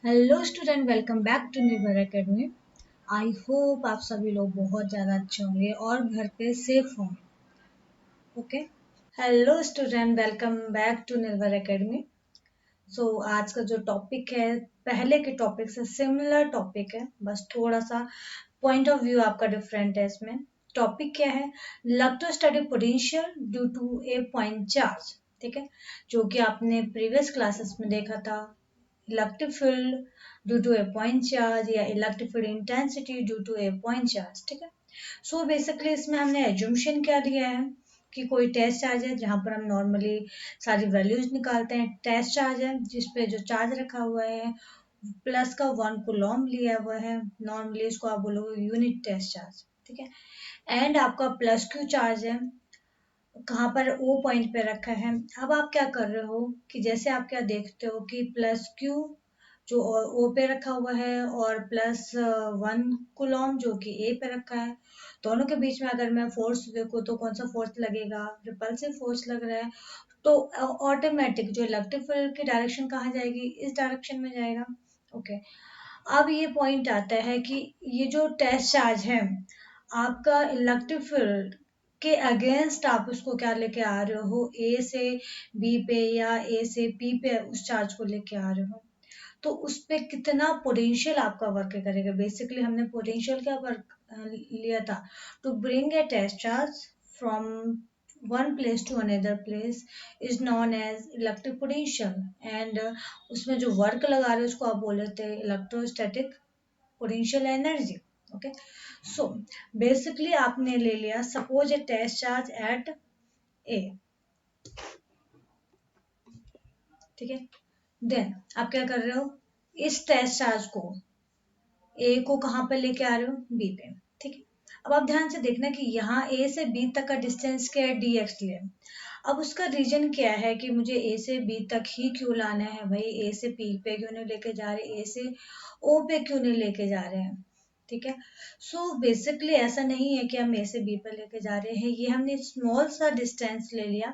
Hello student, welcome back to Nirbhar academy. I hope आप सभी लोग बहुत ज़्यादा अच्छे होंगे और घर पे सेफ होंगे। Okay. Hello student, welcome back to Nirbhar academy. So आज का जो टॉपिक है पहले के टॉपिक से सिमिलर टॉपिक है, बस थोड़ा सा पॉइंट ऑफ व्यू आपका डिफरेंट है इसमें। टॉपिक क्या है? Electrostatic potential due to a point charge. ठीक है, जो कि आपने प्रीवियस क्लासेस में देखा था। Electric field due to a point charge या electric field intensity due to a point charge. ठीक है, सो बेसिकली इसमें हमने एज्यूमशन क्या लिया है कि कोई टेस्ट चार्ज है जहां पर हम नॉर्मली सारी वैल्यूज निकालते हैं। टेस्ट चार्ज है जिसपे जो चार्ज रखा हुआ है प्लस का 1 कूलम लिया हुआ है। नॉर्मली इसको आप बोलोगे यूनिट टेस्ट चार्ज। ठीक है, एंड आपका प्लस क्यू चार्ज है कहाँ पर ओ पॉइंट पे रखा है। अब आप क्या कर रहे हो कि जैसे आप क्या देखते हो कि प्लस क्यू जो ओ पे रखा हुआ है और प्लस 1 कूलम जो कि ए पे रखा है, दोनों के बीच में अगर मैं फोर्स देखूँ तो कौन सा फोर्स लगेगा? रिपल्सिव फोर्स लग रहा है। तो ऑटोमेटिक जो इलेक्ट्रिक फील्ड की डायरेक्शन कहाँ जाएगी? इस डायरेक्शन में जाएगा। ओके, अब ये पॉइंट आता है कि ये जो टेस्ट चार्ज है आपका इलेक्ट्रिक फील्ड के अगेंस्ट आप उसको क्या लेके आ रहे हो? ए से बी पे या ए से पी पे उस चार्ज को लेके आ रहे हो, तो उस पे कितना पोटेंशियल आपका वर्क करेगा। बेसिकली हमने पोटेंशियल क्या वर्क लिया था? To bring a test charge from one place to another place is known as electric potential and उसमें जो वर्क लगा रहे हो उसको आप बोल लेते हैं electrostatic potential energy. Okay, so basically आपने ले लिया suppose a test charge at A. ठीक है, देन आप क्या कर रहे हो? इस टेस्ट चार्ज को ए को कहाँ पे लेके आ रहे हो? बी पे। ठीक है, अब आप ध्यान से देखना कि यहाँ ए से बी तक का डिस्टेंस क्या है? डी एक्स लिए। अब उसका रीजन क्या है कि मुझे ए से बी तक ही क्यों लाना है भाई? ए से पी पे क्यों नहीं लेके जा रहे? ए से ओ पे क्यों नहीं लेके जा रहे हैं? ठीक है, सो बेसिकली ऐसा नहीं है कि हम ए से बी पे लेके जा रहे हैं, ये हमने स्मॉल सा डिस्टेंस ले लिया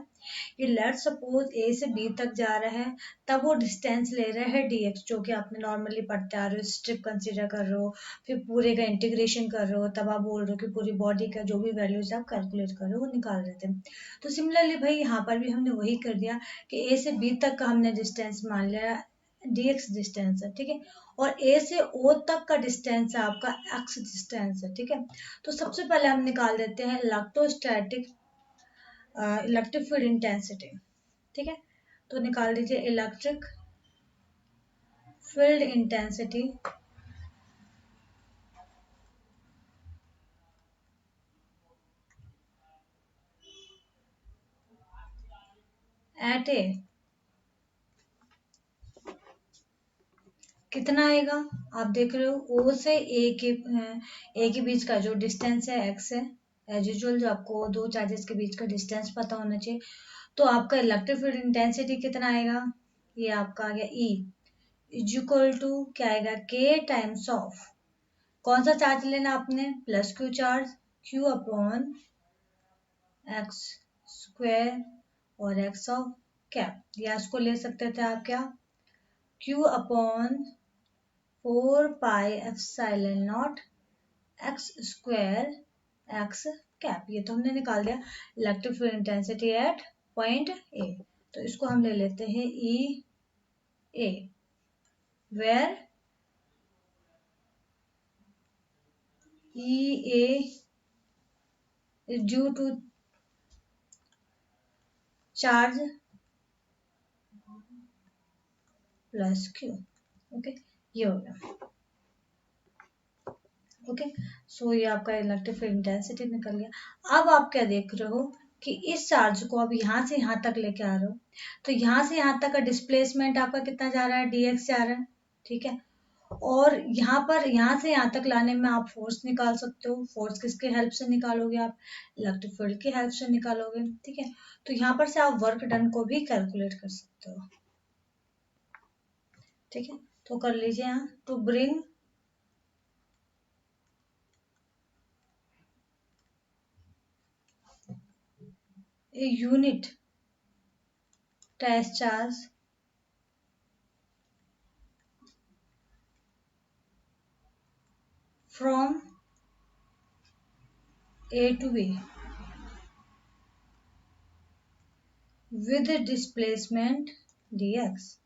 कि लेट सपोज ए से बी तक जा रहा है, तब वो डिस्टेंस ले रहा है dx, जो कि आपने नॉर्मली पढ़ते आ रहे हो, स्ट्रिप कंसीडर कर रहे हो, फिर पूरे का इंटीग्रेशन कर रहे हो, तब आप बोल रहे हो कि पूरी बॉडी का जो भी वैल्यूज आप कैलकुलेट कर रहे हो वो निकाल रहे थे। तो सिमिलरली भाई यहाँ पर भी हमने वही कर दिया कि ए से बी तक का हमने डिस्टेंस मान लिया, dx डिस्टेंस है। ठीक है, और ए से ओ तक का डिस्टेंस है आपका x डिस्टेंस है। ठीक है, तो सबसे पहले हम निकाल देते हैं इलेक्ट्रोस्टैटिक इलेक्ट्रिक फील्ड इंटेंसिटी। ठीक है, तो निकाल दीजिए इलेक्ट्रिक फील्ड इंटेंसिटी एट ए। कितना आएगा? आप देख रहे हो ओ से ए के बीच का जो डिस्टेंस है एक्स है। एज यूजुअल जो आपको दो चार्जेस के बीच का डिस्टेंस पता होना चाहिए। तो आपका इलेक्ट्रिक फील्ड इंटेंसिटी कितना आएगा? ये आपका आ गया ई इज इक्वल टू क्या आएगा? के टाइम्स ऑफ कौन सा चार्ज लेना आपने? Plus q charge, q upon x square और एक्स ऑफ कैप, या इसको ले सकते थे आप क्या? Q upon 4 pi epsilon not x square x cap. ये तो हमने निकाल दिया electric field intensity at point A. तो इसको हम ले लेते हैं E A, where E A is due to charge plus q. Okay, ये हो गया। ओके, सो ये आपका इलेक्ट्रिक फील्ड इंटेंसिटी निकल गया। अब आप क्या देख रहे हो कि इस चार्ज को अब यहाँ से यहाँ तक लेके आ रहे हो, तो यहाँ से यहाँ तक का डिस्प्लेसमेंट आपका कितना जा रहा है? dx जा रहा है। ठीक है, और यहाँ पर यहाँ से यहाँ तक लाने में आप फोर्स निकाल सकते हो। फोर्स किसके हेल्प से निकालोगे? आप इलेक्ट्रिक फील्ड की हेल्प से निकालोगे। ठीक है, तो यहाँ पर से आप वर्क डन को भी कैलकुलेट कर सकते हो। ठीक है, तो कर लीजिए यहाँ to bring a unit test charge from A to B with displacement dx.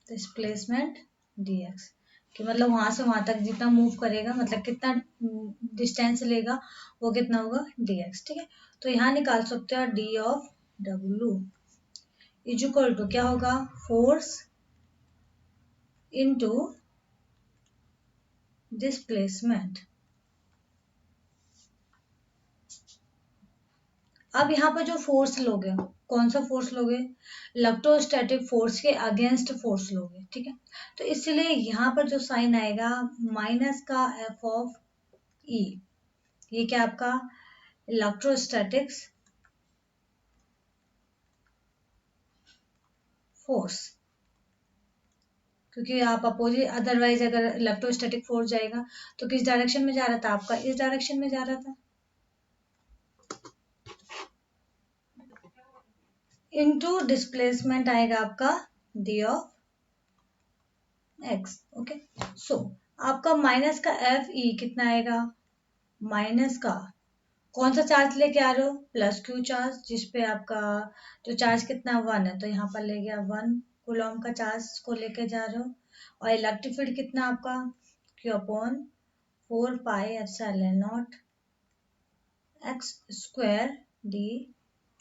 Displacement dx कि मतलब वहां से वहां तक जितना मूव करेगा, मतलब कितना डिस्टेंस लेगा, वो कितना होगा dx। ठीक है, तो यहाँ निकाल सकते हो d of w is equal to क्या होगा, फोर्स इनटू डिस्प्लेसमेंट। अब यहाँ पर जो फोर्स लोगे, कौन सा फोर्स लोगे, इलेक्ट्रोस्टैटिक फोर्स के अगेंस्ट फोर्स लोगे। ठीक है, तो इसलिए यहाँ पर जो साइन आएगा माइनस का एफ ऑफ ई, ये क्या आपका इलेक्ट्रोस्टैटिक्स फोर्स, क्योंकि आप अपोजिट, अदरवाइज अगर इलेक्ट्रोस्टैटिक फोर्स जाएगा तो किस डायरेक्शन में जा रहा था आपका, इस डायरेक्शन में जा रहा था, इनटू डिस्प्लेसमेंट आएगा आपका डी ऑफ एक्स। ओके, सो आपका माइनस का एफ ई कितना आएगा, माइनस का कौन सा चार्ज लेके आ रहे हो, प्लस क्यू चार्ज, जिसपे आपका जो चार्ज कितना 1 है, तो यहाँ पर ले गया 1 कूलॉम का चार्ज को लेके जा रहे हो। और इलेक्ट्रिक फील्ड कितना आपका Q upon 4 pi epsilon not x square d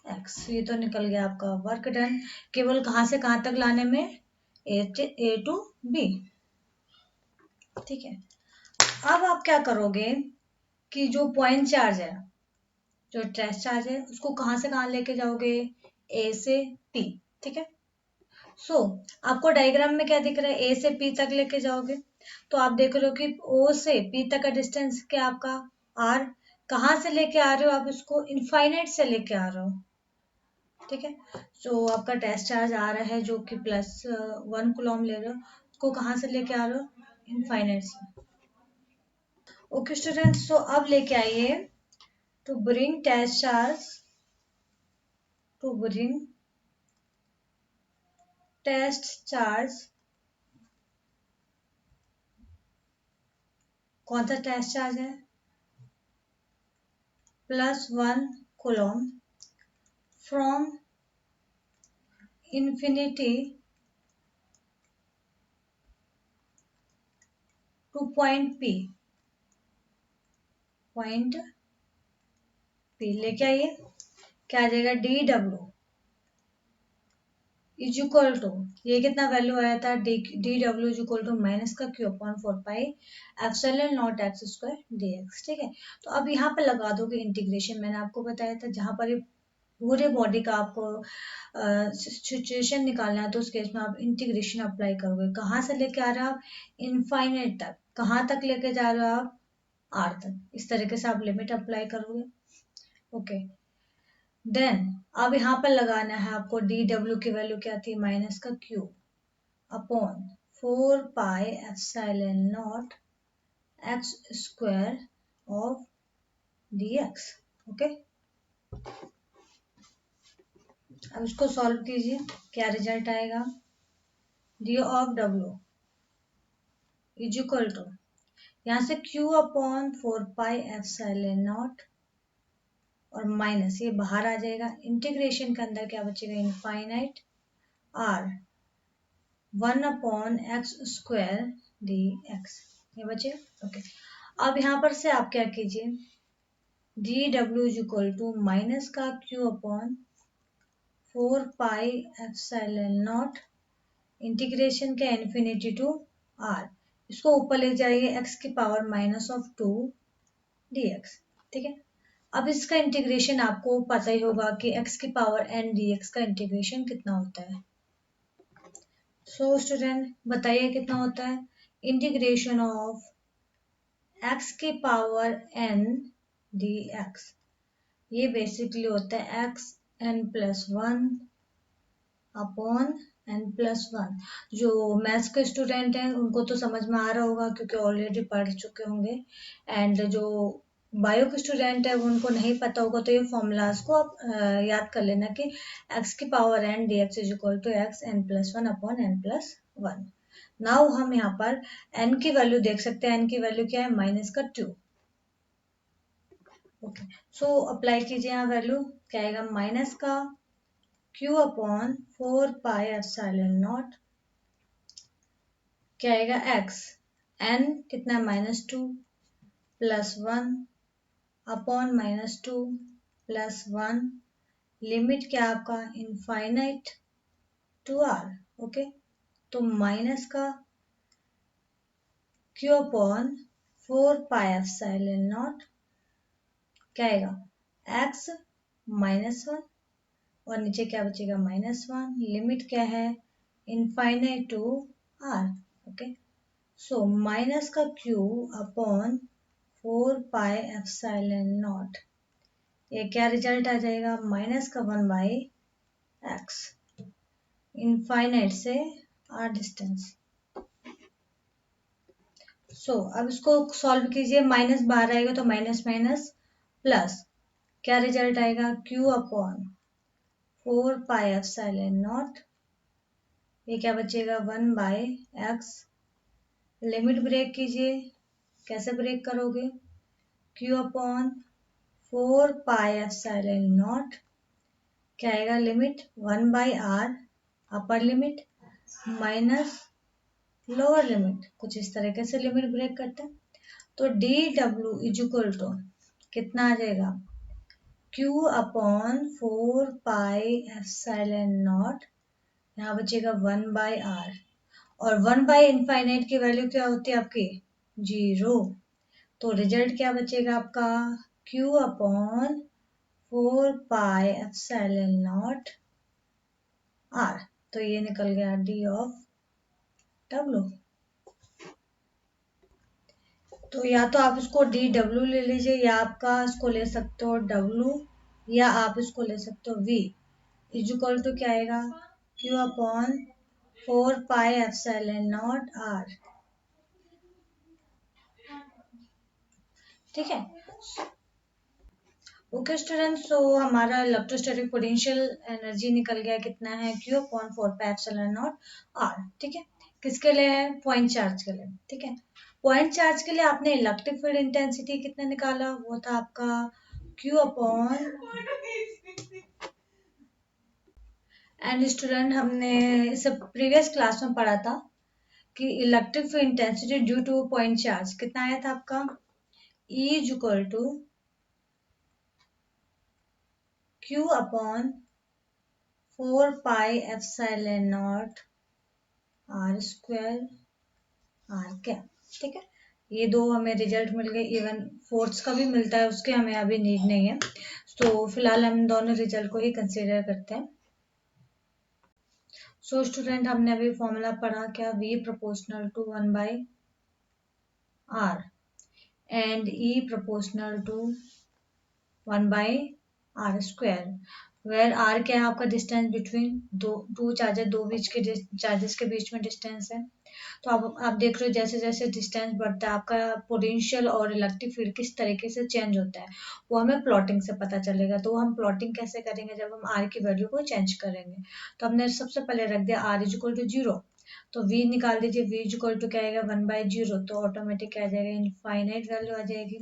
x. ये तो निकल गया आपका वर्क डन, केवल कहाँ से कहाँ तक लाने में, ए टू बी। ठीक है, अब आप क्या करोगे कि जो पॉइंट चार्ज है, जो ट्रेस चार्ज है, उसको कहाँ से कहाँ लेके जाओगे, ए से पी। ठीक है, सो आपको डायग्राम में क्या दिख रहा है, ए से पी तक लेके जाओगे, तो आप देख रहे हो कि ओ से पी तक का डिस्टेंस क्या आपका आर, कहाँ से लेके आ रहे हो आप, इसको इनफाइनाइट से लेके आ रहे हो। ठीक है, सो आपका टेस्ट चार्ज आ रहा है जो कि +1 कूलॉम ले रहे हो, उसको कहाँ से लेके आ रहे हो, इनफाइनाइट से। ओके स्टूडेंट्स, तो अब लेके आइए to bring test charge, to bring test charge, कौन सा टेस्ट चार्ज है, +1 coulomb from infinity to point P, point P लेके आइए, क्या आ जाएगा, d W is equal to, ये कितना वैल्यू आया था, d W is equal to minus का q upon 4 pi epsilon not x square d x. ठीक है, तो अब यहाँ पे लगा दोगे इंटीग्रेशन, मैंने आपको बताया था जहां पर ये पूरे बॉडी का आपको सिचुएशन निकालना है, तो उस केस में आप इंटीग्रेशन अप्लाई करोगे, कहाँ से लेके आ रहे हो आप, इनफाइनाइट तक, कहाँ तक लेके जा रहे हो आप, आर तक, इस तरीके से आप लिमिट अप्लाई करोगे। ओके, देन अब यहाँ पर लगाना है आपको, डी डब्ल्यू की वैल्यू क्या थी, माइनस का q upon 4 pi epsilon not x square of d x. Okay, अब इसको सॉल्व कीजिए, क्या रिजल्ट आएगा, डी ऑफ डब्ल्यू इज इक्वल टू, यहाँ से q upon 4 pi epsilon not और माइनस ये बाहर आ जाएगा, इंटीग्रेशन के अंदर क्या बचेगा, infinite are 1/x² D x, ये बचेगा। ओके, अब यहाँ पर से आप क्या कीजिए, d W is equal to minus का q upon 4 pi epsilon naught integration के इन्फिनिटी टू आर, इसको ऊपर ले जाइए x की पावर -2 dx। ठीक है, अब इसका इंटीग्रेशन आपको पता ही होगा कि x की पावर n dx का इंटीग्रेशन कितना होता है। सो स्टूडेंट बताइए कितना होता है, इंटीग्रेशन ऑफ x की पावर n dx, ये बेसिकली होता है xn+1 अपॉन n+1। जो मैथ्स के स्टूडेंट हैं उनको तो समझ में आ रहा होगा क्योंकि ऑलरेडी पढ़ चुके होंगे, एंड जो बायो के स्टूडेंट है उनको नहीं पता होगा तो ये फॉर्मूलाज को आप याद कर लेना कि x की power n dx is equal to x n plus one upon n plus one. Now हम यहाँ पर n की वैल्यू देख सकते हैं, n की वैल्यू क्या है माइनस का 2। ओके, सो अप्लाई कीजिए यहाँ वैल्यू, क्या आएगा माइनस का q upon 4 pi epsilon naught, क्या आएगा x, n कितना -2 प्लस 1 अपॉन -2 प्लस 1, लिमिट क्या आपका इनफाइनाइट टू r। ओके, तो माइनस का q upon 4 pi epsilon naught, क्या आएगा x -1 और नीचे क्या बचेगा -1, लिमिट क्या है infinite to r। Okay, so minus का q upon 4 pi epsilon naught, ये क्या रिजल्ट आ जाएगा माइनस का 1/x, इनफाइनाइट से r डिस्टेंस। सो अब इसको सॉल्व कीजिए, माइनस बाहर आएगा तो माइनस माइनस प्लस, क्या रिजल्ट आएगा q upon 4 pi epsilon naught, ये क्या बचेगा 1/x, लिमिट ब्रेक कीजिए, कैसे ब्रेक करोगे, q upon 4 pi epsilon naught, क्या आएगा limit 1/r upper limit minus lower limit, कुछ इस तरीके से लिमिट ब्रेक करते हैं। तो D W is equal to कितना आ जाएगा q upon 4 pi epsilon naught, यहाँ बचेगा 1/r, और 1/इनफाइनाइट की वैल्यू क्या होती है आपकी 0, तो रिजल्ट क्या बचेगा आपका q upon 4 pi epsilon not r, तो ये निकल गया डी ऑफ डब्ल्यू। तो या तो आप इसको डी डब्ल्यू ले लीजिए, या आपका इसको ले सकते हो डब्ल्यू, या आप इसको ले सकते हो वी इज इक्वल टू क्या आएगा Q upon 4 pi epsilon naught R. ठीक है, ओके स्टूडेंट, सो हमारा इलेक्ट्रोस्टैटिक पोटेंशियल एनर्जी निकल गया, कितना है Q upon 4 pi epsilon naught R. ठीक है, किसके लिए है पॉइंट चार्ज के लिए। ठीक है, पॉइंट चार्ज के लिए आपने इलेक्ट्रिक फील्ड इंटेंसिटी कितना निकाला, वो था आपका Q अपॉन, एंड स्टूडेंट हमने इस प्रीवियस क्लास में पढ़ा था कि electric field intensity due to point charge कितना आया था आपका E is equal to Q upon 4 pi epsilon naught R square R cap. ठीक है, ये दो हमें रिजल्ट मिल गए, इवन फोर्स का भी मिलता है, उसके हमें अभी नीड नहीं है, तो फिलहाल हम दोनों रिजल्ट को ही कंसीडर करते हैं। सो स्टूडेंट हमने अभी फॉर्मूला पढ़ा क्या, V proportional to 1/r and E proportional to 1/r square, where r क्या है आपका डिस्टेंस बिटवीन टू चार्जेस, दो बीच के चार्जेस के बीच में डिस्टेंस है। तो आप देख रहे हो जैसे जैसे डिस्टेंस बढ़ता है आपका पोटेंशियल और इलेक्ट्रिक फील्ड किस तरीके से चेंज होता है, वो हमें प्लॉटिंग से पता चलेगा। तो हम प्लॉटिंग कैसे करेंगे, जब हम आर की वैल्यू को चेंज करेंगे। तो हमने सबसे पहले रख दिया आर इज इक्वल टू 0, तो v निकाल दीजिए, v इज इक्वल टू क्या आएगा 1/0, तो ऑटोमेटिक क्या आ जाएगा इनफाइनाइट वैल्यू आ जाएगी।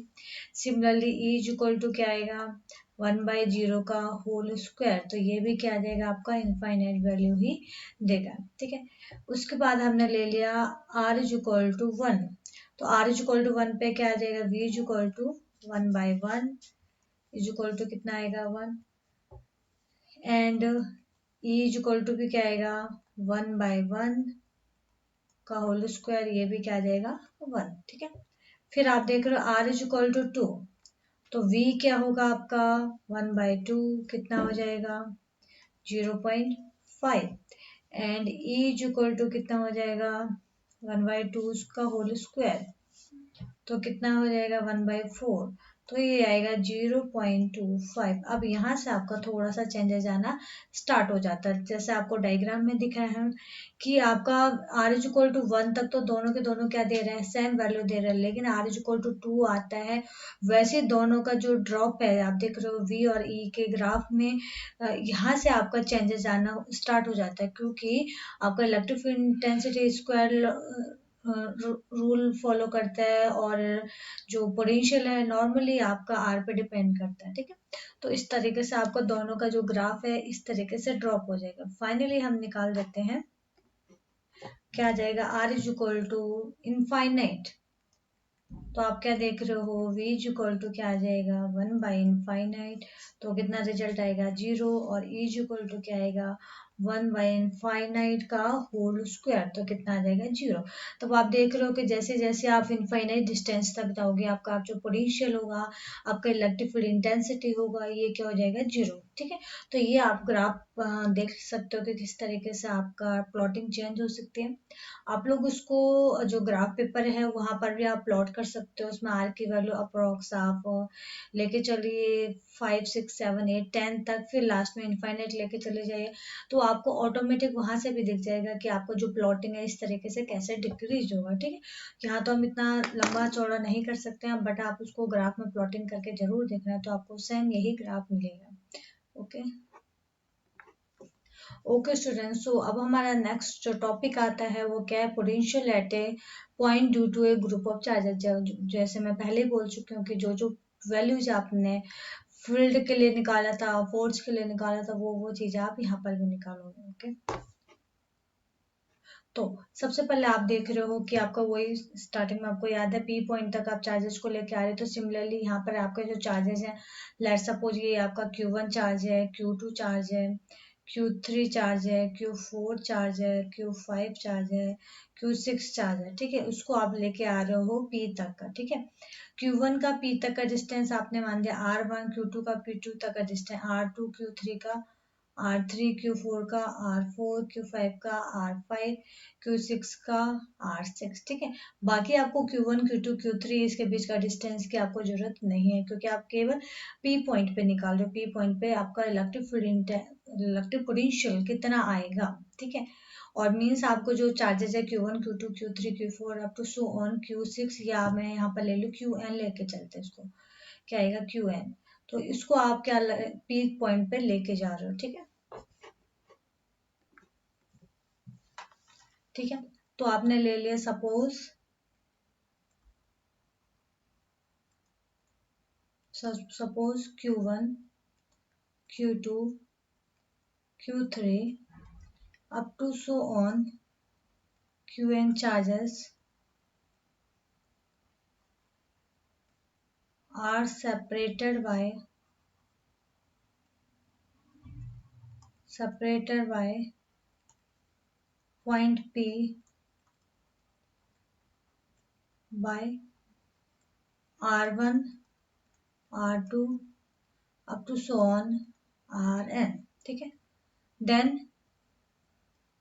Similarly e is equal to क्या आएगा 1/0 का होल स्क्वायर, तो ये भी क्या आ जाएगा आपका इनफाइनाइट वैल्यू ही देगा। ठीक है, उसके बाद हमने ले लिया r इज इक्वल टू 1, तो r इज इक्वल टू 1 पे क्या आ जाएगा v is equal to 1/1 is equal to कितना आएगा 1, and e is equal to भी क्या आएगा 1/1 का होल स्क्वायर, ये भी क्या आ जाएगा 1। ठीक है, फिर आप देख रहे हो r इज इक्वल टू 2, तो v क्या होगा आपका 1/2 कितना हो जाएगा 0.5, and e is equal to कितना हो जाएगा 1/2 उसका होल स्क्वायर, तो कितना हो जाएगा 1/4, तो ये आएगा 0.25। अब यहाँ से आपका थोड़ा सा चेंजेस आना स्टार्ट हो जाता है। जैसे आपको डायग्राम में दिख रहा है कि आपका r इज इक्वल टू 1 तक तो दोनों के दोनों क्या दे रहे हैं, सेम वैल्यू दे रहे हैं, लेकिन r इज इक्वल टू 2 आता है, वैसे दोनों का जो ड्रॉप है आप देख रहे हो v और e के ग्राफ में, यहाँ से आपका चेंजेस आना स्टार्ट हो जाता है, क्योंकि आपका electric intensity square rule follow करता है, और जो पोटेंशियल है नॉर्मली आपका आर पे डिपेंड करता है, ठीक है। तो इस तरीके से आपका दोनों का जो ग्राफ है इस तरीके से ड्रॉप हो जाएगा। फाइनली हम निकाल देते हैं, क्या आ जाएगा, R is equal to infinite. तो आप क्या देख रहे हो, v इज इक्वल टू क्या आ जाएगा, 1/इनफाइनाइट। तो कितना रिजल्ट आएगा, 0। और e इज इक्वल टू क्या आएगा, 1/इनफाइनाइट का होल स्क्वायर। तो कितना आ जाएगा, 0। तो आप देख रहे हो कि जैसे जैसे आप इनफाइनाइट डिस्टेंस तक जाओगे, आपका जो पोटेंशियल होगा, आपका इलेक्ट्रिक फील्ड इंटेंसिटी होगा, ये क्या हो जाएगा, 0, ठीक है। तो ये आप ग्राफ देख सकते हो कि किस तरीके से आपका प्लॉटिंग चेंज हो सकती है। आप लोग उसको जो ग्राफ पेपर है वहां पर भी आप प्लॉट कर सकते हो, उसमें आर की वैल्यू अप्रोक्स आप लेके चलिए 5 6 7 8 10 तक, फिर लास्ट में इनफाइनाइट लेके चले जाइए, तो आपको ऑटोमेटिक वहां से भी दिख जाएगा कि आपको जो प्लॉटिंग है इस तरीके से कैसे डिक्रीज होगा, ठीक है। यहाँ तो हम इतना लंबा चौड़ा नहीं कर सकते हैं, बट आप उसको ग्राफ में प्लॉटिंग करके जरूर देखना है, तो आपको सेम यही ग्राफ मिलेगा। ओके ओके स्टूडेंट्स, सो अब हमारा नेक्स्ट जो टॉपिक आता है वो क्या है, potential at a point due to a group of charges. जैसे मैं पहले ही बोल चुकी हूँ कि जो जो वैल्यूज आपने फील्ड के लिए निकाला था, फोर्स के लिए निकाला था, वो चीजें आप यहाँ पर भी निकालोगे। ओके, तो सबसे पहले आप देख रहे हो कि आपका वही स्टार्टिंग में आपको याद है, पी पॉइंट तक आप चार्जेस को लेके आ रहे हो, तो सिमिलरली यहाँ पर आपके जो चार्जेस हैं, लेट सपोज ये आपका Q1 चार्ज है, Q2 चार्ज है, Q3 चार्ज है, Q4 चार्ज है, Q5 चार्ज है, Q6 चार्ज है, ठीक है। उसको आप लेके आ रहे हो P तक का, ठीक है। Q1 का P तक का डिस्टेंस आपने मान दिया R1, Q2 का P2 तक का डिस्टेंस R2, Q3 का R3, Q4 का R4, Q5 का R5, Q6 का R6, ठीक है। बाकी आपको Q1, Q2, Q3 इसके बीच का डिस्टेंस की आपको जरूरत नहीं है, क्योंकि आप केवल P पॉइंट पे निकाल रहे हो। P पॉइंट पे आपका इलेक्ट्रिक पोटेंशियल कितना आएगा, ठीक है। और मीन्स आपको जो चार्जेस है Q1, Q2, Q3, Q4 up to so on Q6, या मैं यहाँ पर ले लूँ Qn लेके चलते हैं इसको, क्या आएगा, Qn। तो इसको आप क्या P पॉइंट पे लेके जा रहे हो, ठीक है, ठीक है। तो आपने ले लिया suppose Q1, Q2, Q3 up to so on Qn charges are separated by point P by R1, R2 up to so on Rn, ठीक है। Then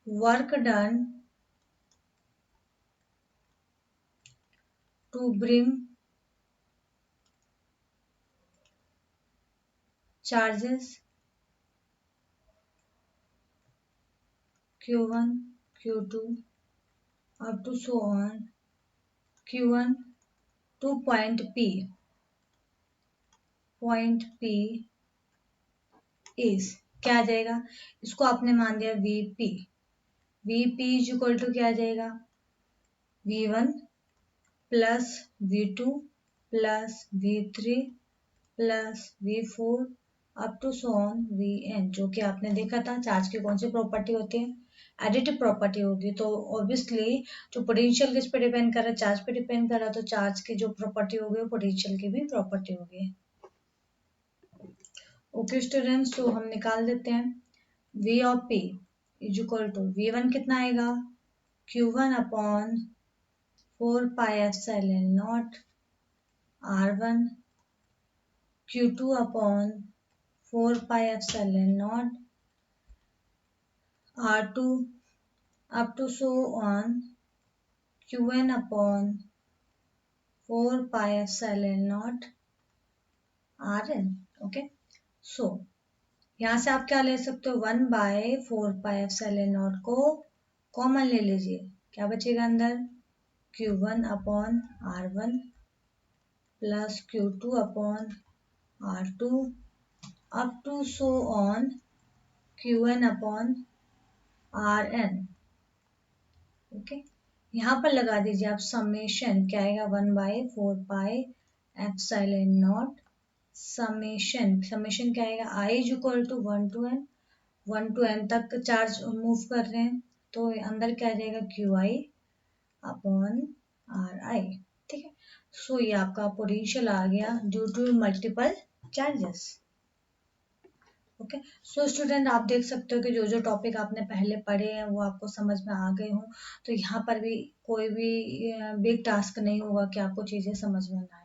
work done to bring charges Q1, Q2 up to so on Q1 to point P is क्या आ जाएगा, इसको आपने मान दिया VP। VP is equal to क्या आ जाएगा, V1 plus V2 plus V3 plus V4 up to so on Vn, जो कि आपने देखा था चार्ज की कौन सी प्रॉपर्टी होती है, एडिटिव प्रॉपर्टी होगी। तो ऑब्वियसली जो पोटेंशियल किस पे डिपेंड कर रहा है, चार्ज पे डिपेंड कर रहा है, तो चार्ज की जो प्रॉपर्टी होगी वो पोटेंशियल की भी प्रॉपर्टी होगी। ओके स्टूडेंट्स, तो हम निकाल देते हैं, V of P is equal to V1 कितना आएगा, Q1 upon 4 pi epsilon naught R1, Q2 upon 4 pi epsilon naught R2 up to so on Qn upon 4 pi epsilon naught r n. Okay, so यहाँ से आप क्या ले सकते हो, 1/4πε0 को कॉमन ले लीजिए, क्या बचेगा अंदर, Q1/R1 plus Q2/R2 up to so on Qn/Rn। Okay, यहाँ पर लगा दीजिए आप समेशन, क्या आएगा, 1/4πε0 समेशन, समेशन क्या आएगा, I इज इक्वल टू 1 तक चार्ज मूव कर रहे हैं, तो अंदर क्या आ जाएगा, QI/RI। ठीक है, सो ये आपका पोटेंशियल आ गया due to multiple charges. Okay, so student आप देख सकते हो कि जो जो टॉपिक आपने पहले पढ़े हैं वो आपको समझ में आ गए हों, तो यहाँ पर भी कोई भी बिग टास्क नहीं होगा कि आपको चीज़ें समझ में ना आए।